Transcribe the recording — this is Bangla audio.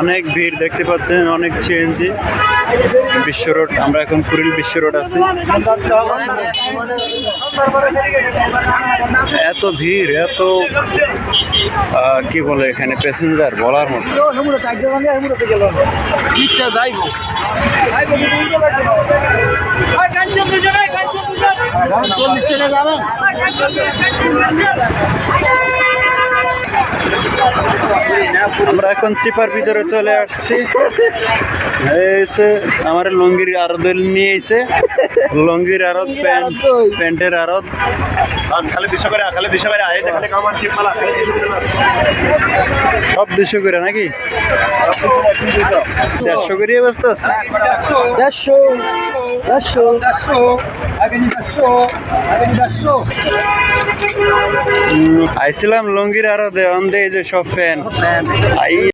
অনেক ভিড় দেখতে পাচ্ছেন, অনেক সিএনজি। বিশ্ব রোড, আমরা এখন কুড়িল বিশ্ব রোড আছি। এত ভিড়, এত কি বলে এখানে প্যাসেঞ্জার বলার মতো। আমরা এখন চিপার ভিতরে চলে আসছি। এসে আমার লুঙ্গির আড়ত নিয়ে এসে, লুঙ্গির আড়ত, প্যান্টের আড়ত। সব 200 করে নাকি? 150 করে ব্যস্ত আছে। আইছিলাম লুঙ্গির আড়তে, অন্ধে এই যে সব ফ্যান।